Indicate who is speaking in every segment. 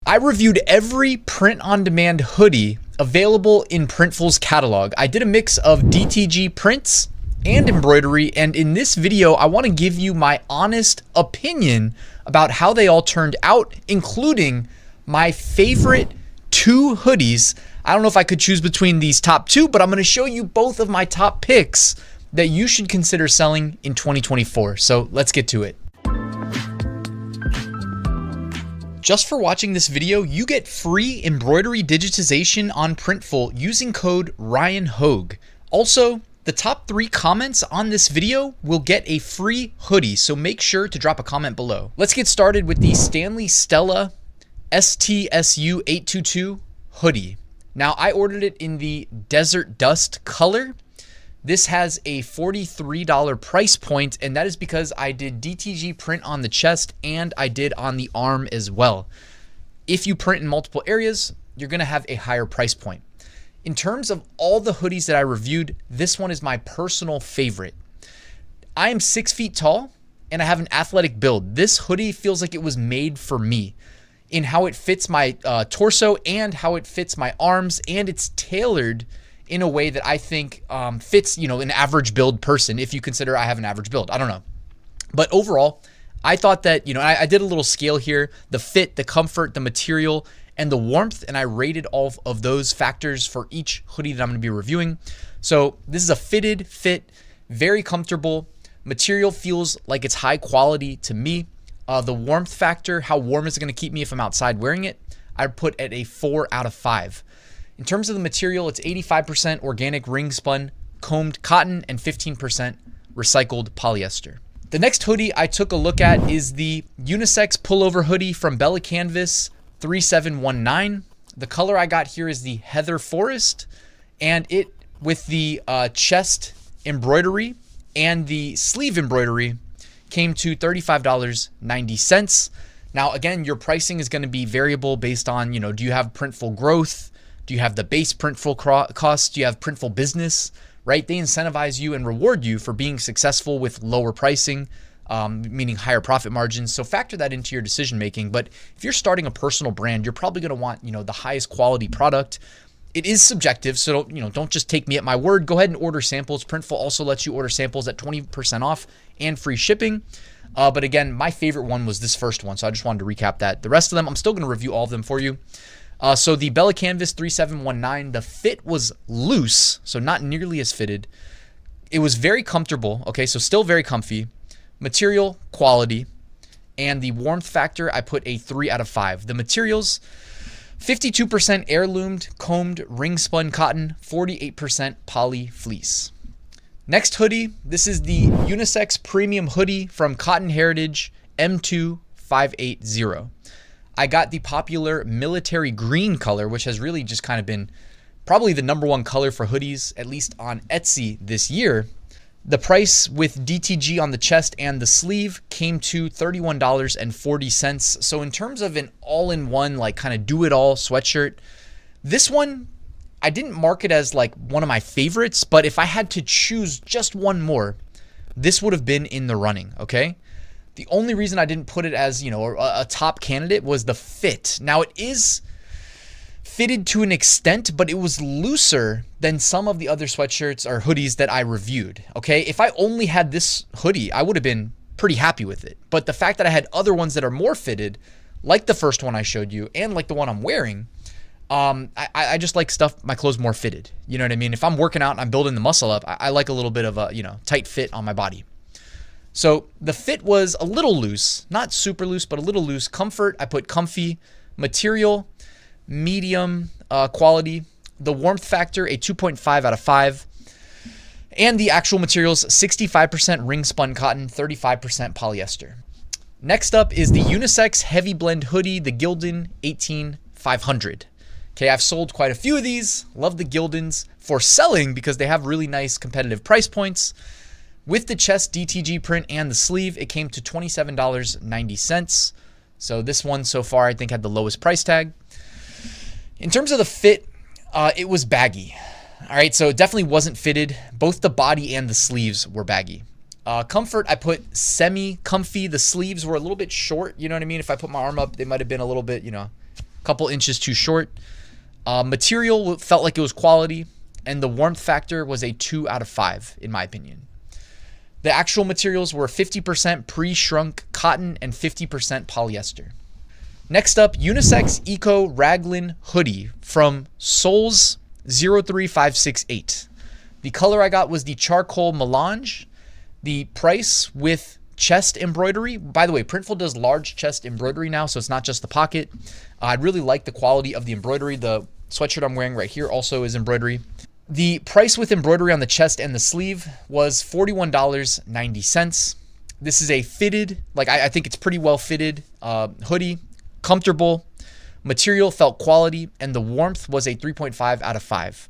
Speaker 1: I reviewed every print-on-demand hoodie available in Printful's catalog. I did a mix of DTG prints and embroidery, and in this video, I want to give you my honest opinion about how they all turned out, including my favorite 2 hoodies. I don't know if I could choose between these top 2, but I'm going to show you both of my top picks that you should consider selling in 2024. So let's get to it. Just for watching this video, you get free embroidery digitization on Printful using code RyanHogue. Also, the top 3 comments on this video will get a free hoodie, so make sure to drop a comment below. Let's get started with the Stanley Stella STSU 822 hoodie. Now, I ordered it in the Desert Dust color. This has a $43 price point, and that is because I did DTG print on the chest and I did on the arm as well. If you print in multiple areas, you're gonna have a higher price point. In terms of all the hoodies that I reviewed, this one is my personal favorite. I am 6 feet tall and I have an athletic build. This hoodie feels like it was made for me in how it fits my torso and how it fits my arms, and it's tailored in a way that I think fits, an average build person, if you consider I have an average build. I don't know. But overall, I thought that, I did a little scale here, the fit, the comfort, the material, and the warmth, and I rated all of those factors for each hoodie that I'm gonna be reviewing. So this is a fitted fit, very comfortable. Material feels like it's high quality to me. The warmth factor, how warm is it gonna keep me if I'm outside wearing it? I'd put at a 4 out of 5. In terms of the material, it's 85% organic ring spun combed cotton and 15% recycled polyester. The next hoodie I took a look at is the unisex pullover hoodie from Bella Canvas 3719. The color I got here is the Heather Forest, and it with the chest embroidery and the sleeve embroidery came to $35.90. Now, again, your pricing is going to be variable based on, do you have Printful growth? Do you have the base Printful cost? Do you have Printful business, right? They incentivize you and reward you for being successful with lower pricing, meaning higher profit margins. So factor that into your decision making. But if you're starting a personal brand, you're probably going to want, the highest quality product. It is subjective, so don't just take me at my word. Go ahead and order samples. Printful also lets you order samples at 20% off and free shipping. But again, my favorite one was this first one, so I just wanted to recap that. The rest of them, I'm still going to review all of them for you. So the Bella Canvas 3719, the fit was loose, so not nearly as fitted. It was very comfortable, okay, so still very comfy. Material, quality, and the warmth factor, I put a 3 out of 5. The materials, 52% heirloomed, combed, ring spun cotton, 48% poly fleece. Next hoodie, this is the unisex premium hoodie from Cotton Heritage M2580. I got the popular military green color, which has really just kind of been probably the #1 color for hoodies, at least on Etsy this year. The price with DTG on the chest and the sleeve came to $31.40. So in terms of an all-in-one, like kind of do-it-all sweatshirt, this one, I didn't mark it as like one of my favorites, but if I had to choose just one more, this would have been in the running, okay? The only reason I didn't put it as, a top candidate was the fit. Now, it is fitted to an extent, but it was looser than some of the other sweatshirts or hoodies that I reviewed, okay? If I only had this hoodie, I would have been pretty happy with it. But the fact that I had other ones that are more fitted, like the first one I showed you and like the one I'm wearing, I just like my clothes more fitted. You know what I mean? If I'm working out and I'm building the muscle up, I like a little bit of a, tight fit on my body. So the fit was a little loose, not super loose, but a little loose. Comfort, I put comfy. Material, medium quality. The warmth factor, a 2.5 out of 5. And the actual materials, 65% ring spun cotton, 35% polyester. Next up is the unisex heavy blend hoodie, the Gildan 18500. Okay, I've sold quite a few of these. Love the Gildans for selling because they have really nice competitive price points. With the chest DTG print and the sleeve, it came to $27.90. So this one so far I think had the lowest price tag. In terms of the fit, it was baggy. All right, so it definitely wasn't fitted. Both the body and the sleeves were baggy. Comfort, I put semi-comfy. The sleeves were a little bit short, you know what I mean? If I put my arm up, they might have been a little bit, a couple inches too short. Material felt like it was quality, and the warmth factor was a 2 out of 5 in my opinion. The actual materials were 50% pre-shrunk cotton and 50% polyester. Next up, unisex eco raglan hoodie from Souls 03568. The color I got was the charcoal melange. The price with chest embroidery. By the way, Printful does large chest embroidery now, so it's not just the pocket. I really like the quality of the embroidery. The sweatshirt I'm wearing right here also is embroidery. The price with embroidery on the chest and the sleeve was $41.90. This is a fitted, like I think it's pretty well fitted hoodie, comfortable. Material felt quality, and the warmth was a 3.5 out of 5.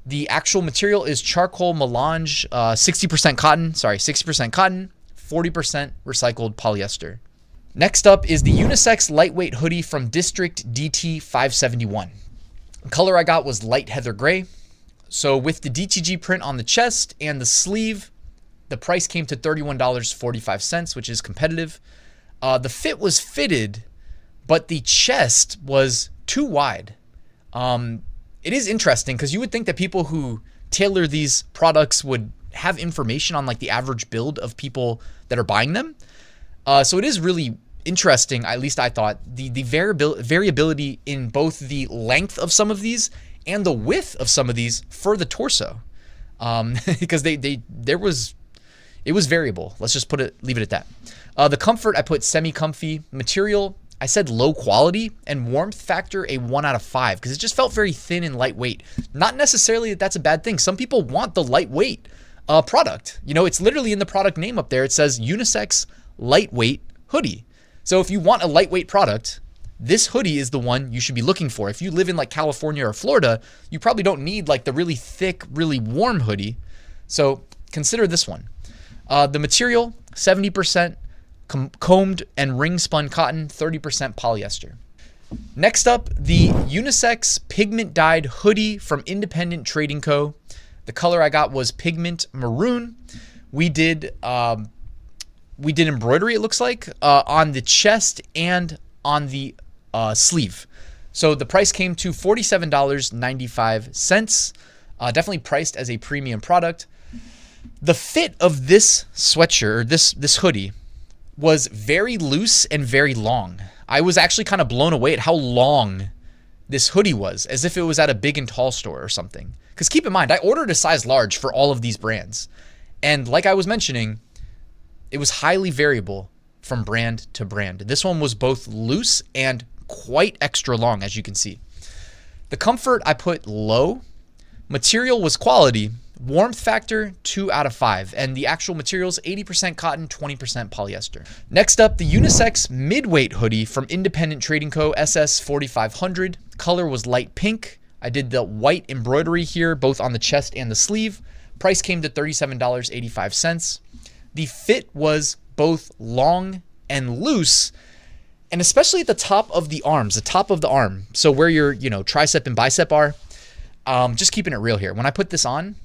Speaker 1: The actual material is charcoal melange, 60% cotton, 40% recycled polyester. Next up is the unisex lightweight hoodie from District DT571. The color I got was light heather gray. So with the DTG print on the chest and the sleeve, the price came to $31.45, which is competitive. The fit was fitted, but the chest was too wide. It is interesting because you would think that people who tailor these products would have information on like the average build of people that are buying them. So it is really interesting, at least I thought, the variability in both the length of some of these and the width of some of these for the torso. Because it was variable. Let's just leave it at that. The comfort, I put semi-comfy. Material, I said low quality, and warmth factor a 1 out of 5 because it just felt very thin and lightweight. Not necessarily that that's a bad thing. Some people want the lightweight product. You know, it's literally in the product name up there. It says unisex lightweight hoodie. So if you want a lightweight product, this hoodie is the one you should be looking for. If you live in like California or Florida, you probably don't need like the really thick, really warm hoodie. So consider this one. The material, 70% combed and ring spun cotton, 30% polyester. Next up, the unisex pigment dyed hoodie from Independent Trading Co. The color I got was pigment maroon. We did embroidery, it looks like, on the chest and on the sleeve. So the price came to $47.95. Definitely priced as a premium product. The fit of this sweatshirt, or this hoodie, was very loose and very long. I was actually kind of blown away at how long this hoodie was, as if it was at a big and tall store or something. Because keep in mind, I ordered a size large for all of these brands. And like I was mentioning, it was highly variable from brand to brand. This one was both loose and quite extra long, as you can see. The comfort, I put low. Material was quality. Warmth factor, 2 out of 5. And the actual materials, 80% cotton, 20% polyester. Next up, the unisex midweight hoodie from Independent Trading Co. SS 4500. Color was light pink. I did the white embroidery here, both on the chest and the sleeve. Price came to $37.85. The fit was both long and loose, and especially at the top of the arms, the top of the arm. So where your, tricep and bicep are. Just keeping it real here. When I put this on,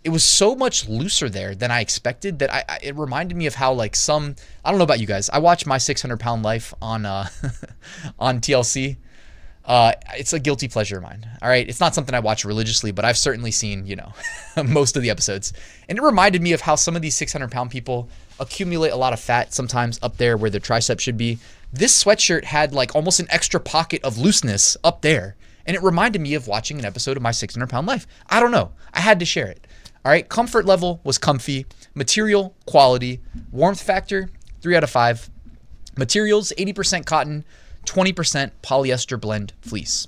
Speaker 1: it was so much looser there than I expected that it reminded me of how like I don't know about you guys. I watch My 600-Pound Life on on TLC. It's a guilty pleasure of mine. All right. It's not something I watch religiously, but I've certainly seen, most of the episodes. And it reminded me of how some of these 600-pound people accumulate a lot of fat sometimes up there where their tricep should be. This sweatshirt had like almost an extra pocket of looseness up there. And it reminded me of watching an episode of My 600-Pound Life. I don't know. I had to share it. All right. Comfort level was comfy. Material, quality. Warmth factor, 3 out of 5. Materials, 80% cotton, 20% polyester blend fleece.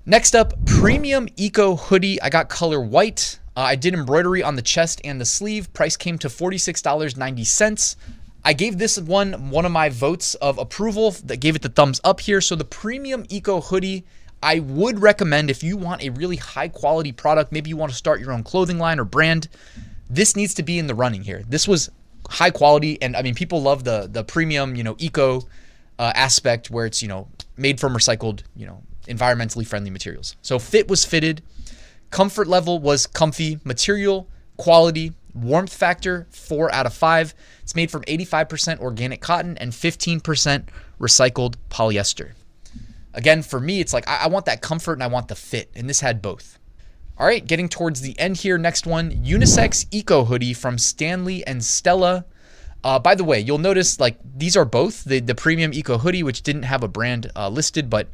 Speaker 1: Next up, premium eco hoodie. I got color white. I did embroidery on the chest and the sleeve. Price came to $46.90. I gave this one of my votes of approval that gave it the thumbs up here. So the premium eco hoodie, I would recommend if you want a really high quality product, maybe you want to start your own clothing line or brand, this needs to be in the running here. This was high quality, and I mean, people love the premium, eco aspect where it's, made from recycled, environmentally friendly materials. So fit was fitted. Comfort level was comfy. Material, quality, warmth factor, 4 out of 5. It's made from 85% organic cotton and 15% recycled polyester. Again, for me, it's like I want that comfort and I want the fit, and this had both. All right, getting towards the end here. Next one, unisex eco hoodie from Stanley and Stella. By the way, you'll notice like these are both the premium eco hoodie, which didn't have a brand listed, but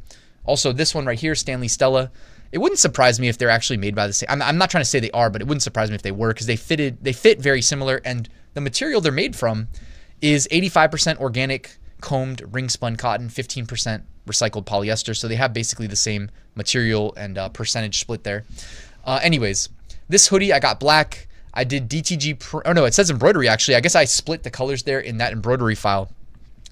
Speaker 1: also this one right here, Stanley Stella. It wouldn't surprise me if they're actually made by the same. I'm not trying to say they are, but it wouldn't surprise me if they were, because they fit very similar, and the material they're made from is 85% organic combed ring spun cotton, 15% recycled polyester. So they have basically the same material and percentage split there. Anyways, this hoodie I got black. I did DTG. Oh no, it says embroidery actually. I guess I split the colors there in that embroidery file.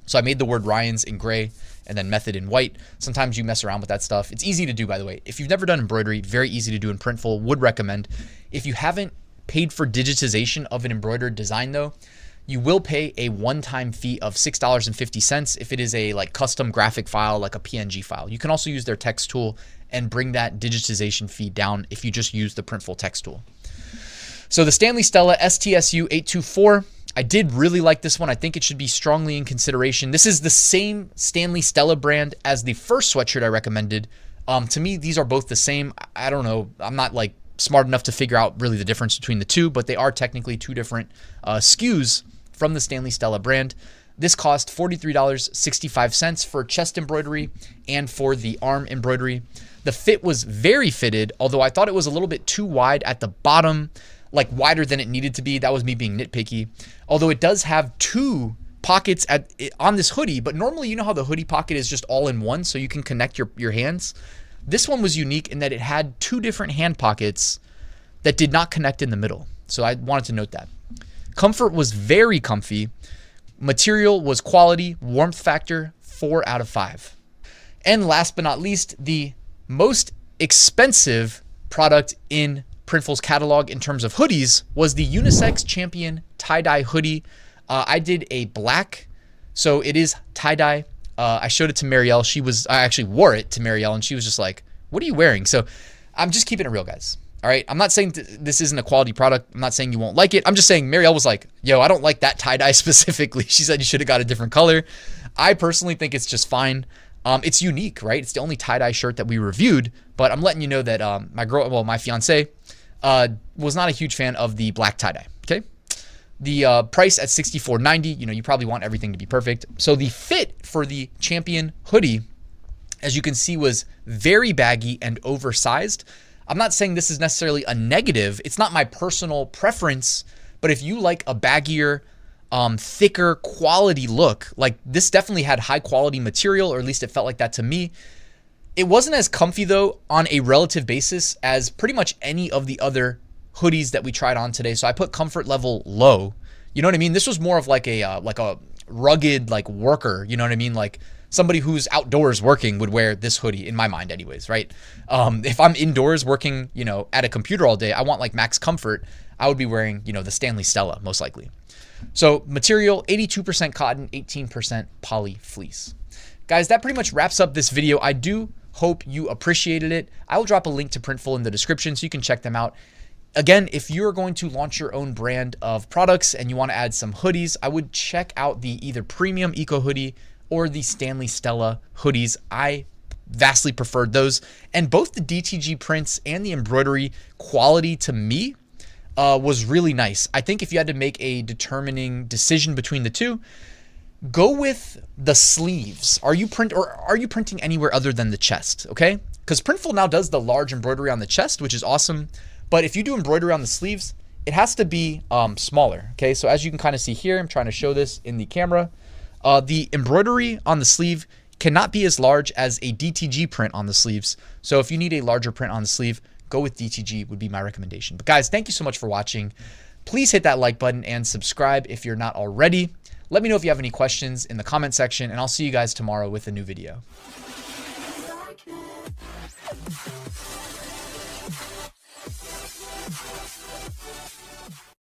Speaker 1: So I made the word Ryan's in gray and then method in white. Sometimes you mess around with that stuff. It's easy to do, by the way. If you've never done embroidery, very easy to do in Printful. Would recommend. If you haven't paid for digitization of an embroidered design though, you will pay a one-time fee of $6.50 if it is a like custom graphic file, like a PNG file. You can also use their text tool and bring that digitization fee down if you just use the Printful text tool. So the Stanley Stella STSU 824, I did really like this one. I think it should be strongly in consideration. This is the same Stanley Stella brand as the first sweatshirt I recommended. To me, these are both the same. I don't know. I'm not like smart enough to figure out really the difference between the two, but they are technically two different SKUs from the Stanley Stella brand. This cost $43.65 for chest embroidery and for the arm embroidery. The fit was very fitted, although I thought it was a little bit too wide at the bottom, like wider than it needed to be. That was me being nitpicky. Although it does have two pockets on this hoodie, but normally you know how the hoodie pocket is just all in one, so you can connect your hands. This one was unique in that it had two different hand pockets that did not connect in the middle. So I wanted to note that. Comfort was very comfy. Material was quality. Warmth factor, 4 out of 5. And last but not least, the most expensive product in Printful's catalog in terms of hoodies was the Unisex Champion tie-dye hoodie. I did a black, so it is tie-dye. I showed it to Marielle. I actually wore it to Marielle, and she was just like, "What are you wearing?" So I'm just keeping it real, guys. All right, I'm not saying this isn't a quality product. I'm not saying you won't like it. I'm just saying Marielle was like, yo, I don't like that tie-dye specifically. She said you should have got a different color. I personally think it's just fine. It's unique, right? It's the only tie-dye shirt that we reviewed, but I'm letting you know that my fiance was not a huge fan of the black tie-dye, okay? The price at $64.90, you probably want everything to be perfect. So the fit for the Champion hoodie, as you can see, was very baggy and oversized. I'm not saying this is necessarily a negative. It's not my personal preference, but if you like a baggier, thicker quality look, like this definitely had high quality material, or at least it felt like that to me. It wasn't as comfy though on a relative basis as pretty much any of the other hoodies that we tried on today. So I put comfort level low. You know what I mean? This was more of like a rugged like worker. You know what I mean? Like somebody who's outdoors working would wear this hoodie, in my mind anyways, right? If I'm indoors working, at a computer all day, I want like max comfort. I would be wearing, the Stanley Stella most likely. So material, 82% cotton, 18% poly fleece. Guys, that pretty much wraps up this video. I do hope you appreciated it. I will drop a link to Printful in the description so you can check them out. Again, if you're going to launch your own brand of products and you want to add some hoodies, I would check out the either premium eco hoodie or the Stanley Stella hoodies. I vastly preferred those, and both the DTG prints and the embroidery quality to me was really nice. I think if you had to make a determining decision between the two, go with the sleeves. Are you printing anywhere other than the chest? Okay, because Printful now does the large embroidery on the chest, which is awesome. But if you do embroidery on the sleeves, it has to be smaller. Okay, so as you can kind of see here, I'm trying to show this in the camera. The embroidery on the sleeve cannot be as large as a DTG print on the sleeves. So if you need a larger print on the sleeve, go with DTG would be my recommendation. But guys, thank you so much for watching. Please hit that like button and subscribe if you're not already. Let me know if you have any questions in the comment section, and I'll see you guys tomorrow with a new video.